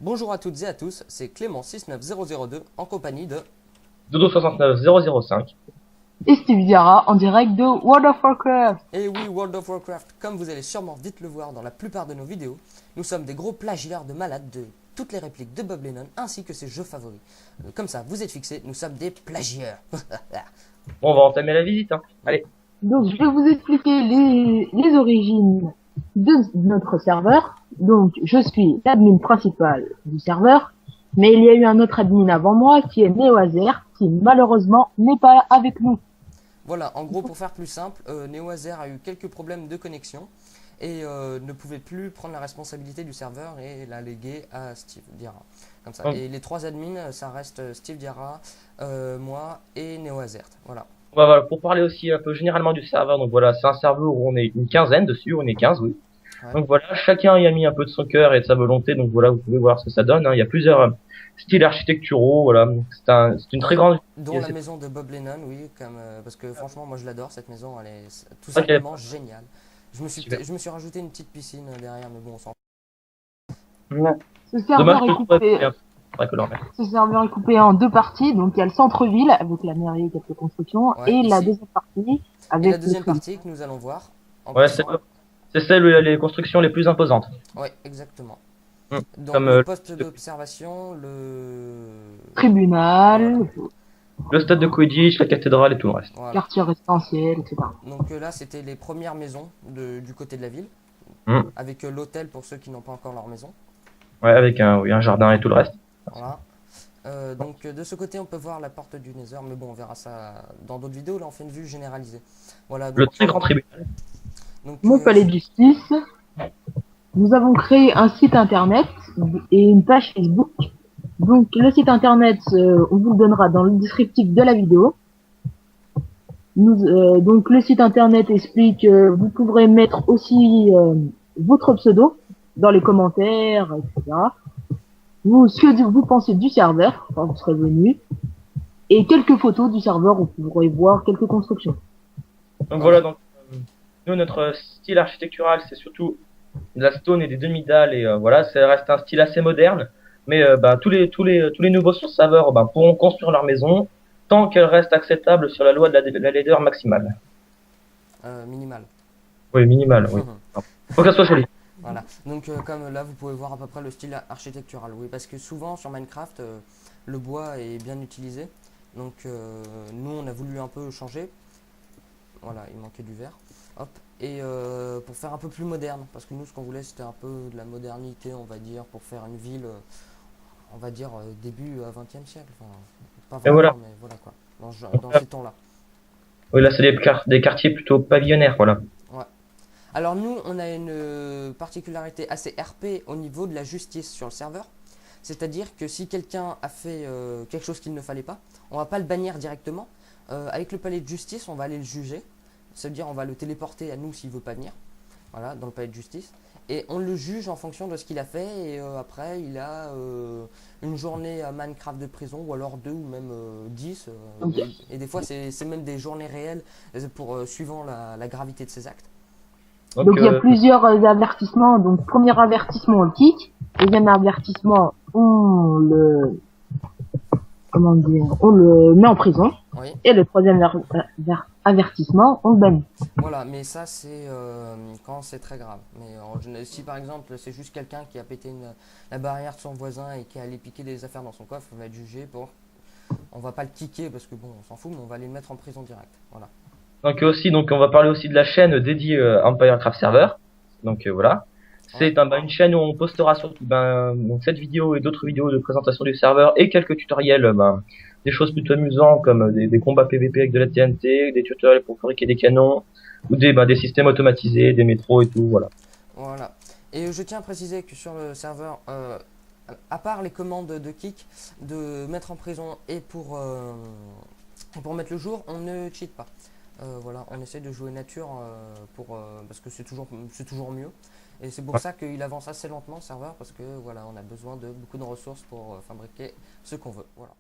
Bonjour à toutes et à tous, c'est Clément69002 en compagnie de... Dodo69005. Et Steve Diarra en direct de World of Warcraft. Et oui, World of Warcraft, comme vous allez sûrement vite le voir dans la plupart de nos vidéos, nous sommes des gros plagieurs de malades de toutes les répliques de Bob Lennon ainsi que ses jeux favoris. Comme ça, vous êtes fixés, nous sommes des plagieurs. Bon, on va entamer la visite, hein. Allez. Donc je vais vous expliquer les origines de notre serveur. Donc je suis l'admin principal du serveur, mais il y a eu un autre admin avant moi qui est NeoAzer, qui malheureusement n'est pas avec nous. Voilà, en gros, pour faire plus simple, NeoAzer a eu quelques problèmes de connexion et ne pouvait plus prendre la responsabilité du serveur et l'a légué à Steve Diarra. Comme ça. Donc, Et les trois admins, ça reste Steve Diarra, moi et NeoAzer. Voilà. voilà, pour parler aussi un peu généralement du serveur, donc voilà, c'est un serveur où on est une quinzaine dessus, on est 15, oui. Ouais. Donc voilà, chacun y a mis un peu de son cœur et de sa volonté, donc voilà, vous pouvez voir ce que ça donne, hein. Il y a plusieurs styles architecturaux, voilà. C'est une très grande... Dont la maison de Bob Lennon, oui, parce que franchement, moi je l'adore cette maison, elle est tout Ok, simplement géniale. super. Je me suis rajouté une petite piscine derrière, mais bon, on s'en Ouais. Ce Dommage serveur que est je pourrais coupé, faire un vrai color. ce serveur est coupé en deux parties. Donc il y a le centre-ville avec la mairie et quelques constructions, Ouais, et la ici. deuxième partie Et la avec le deuxième tribunal. partie que nous allons voir en Ouais, passant. c'est celle où il y a les constructions les plus imposantes. Ouais, exactement. Hmm. Donc Comme le poste d'observation, Tribunal, voilà, le stade de Quidditch, la cathédrale et tout le reste. voilà. quartier résidentiel, etc. Donc là, c'était les premières maisons du côté de la ville, Hmm. avec l'hôtel pour ceux qui n'ont pas encore leur maison. Ouais, avec oui, un jardin et tout le reste. Voilà. Donc de ce côté, on peut voir la porte du Nether, mais bon, on verra ça dans d'autres vidéos. Là, on fait une vue généralisée. Voilà. Le très grand tribunal. Donc Mon palais de justice. Nous avons créé un site internet et une page Facebook. Donc le site internet, on vous le donnera dans le descriptif de la vidéo. Donc le site internet explique, vous pourrez mettre aussi votre pseudo dans les commentaires, etc. Ce que vous pensez du serveur quand vous serez venu, et quelques photos du serveur où vous pourrez voir quelques constructions. Donc voilà. voilà, donc nous notre style architectural c'est surtout de la stone et des demi-dalles et voilà, ça reste un style assez moderne, mais tous les nouveaux sur serveur pourront construire leur maison tant qu'elle reste acceptable sur la loi de la laideur maximale. Minimal. Oui, minimale, oui. Faut qu'elle soit jolie. Voilà. Donc comme là, vous pouvez voir à peu près le style architectural. Oui, parce que souvent sur Minecraft, le bois est bien utilisé. Donc nous, on a voulu un peu changer. Voilà, il manquait du verre. Hop. Et pour faire un peu plus moderne, parce que nous, ce qu'on voulait, c'était un peu de la modernité, on va dire, pour faire une ville, on va dire, début 20e siècle. Enfin, pas Et voilà. vraiment, mais voilà quoi. Dans Euh, ces temps-là. Oui, là c'est des quartiers plutôt pavillonnaires, voilà. Ouais. Alors nous, on a une particularité assez RP au niveau de la justice sur le serveur. C'est-à-dire que si quelqu'un a fait quelque chose qu'il ne fallait pas, on va pas le bannir directement. Avec le palais de justice, on va aller le juger. C'est-à-dire on va le téléporter à nous s'il veut pas venir. Voilà, dans le palais de justice. Et on le juge en fonction de ce qu'il a fait. Et après, il a une journée à Minecraft de prison, ou alors deux, ou même 10. Et des fois, c'est même des journées réelles pour suivant la gravité de ses actes. Donc Donc il y a plusieurs avertissements. Donc premier avertissement, on le kick. Deuxième avertissement, on le met en prison. Oui. Et le troisième avertissement, on le bannit. Voilà, mais ça c'est quand c'est très grave. Mais si par exemple c'est juste quelqu'un qui a pété la barrière de son voisin et qui a allé piquer des affaires dans son coffre, on va être jugé pour. On va pas le kicker parce que bon, on s'en fout, mais on va aller le mettre en prison direct. Voilà. donc on va parler aussi de la chaîne dédiée Empire Craft Server. Donc voilà. Ouais. C'est une chaîne où on postera surtout donc cette vidéo et d'autres vidéos de présentation du serveur et quelques tutoriels, des choses plutôt amusantes comme des combats PVP avec de la TNT, des tutoriels pour fabriquer des canons ou des systèmes automatisés, des métros et tout, voilà. Voilà. Et je tiens à préciser que sur le serveur, à part les commandes de kick, de mettre en prison et pour mettre le jour, on ne cheat pas. Voilà, on essaie de jouer nature parce que c'est toujours mieux. Et c'est pour ça qu'il avance assez lentement le serveur parce que voilà, on a besoin de beaucoup de ressources pour fabriquer ce qu'on veut. Voilà.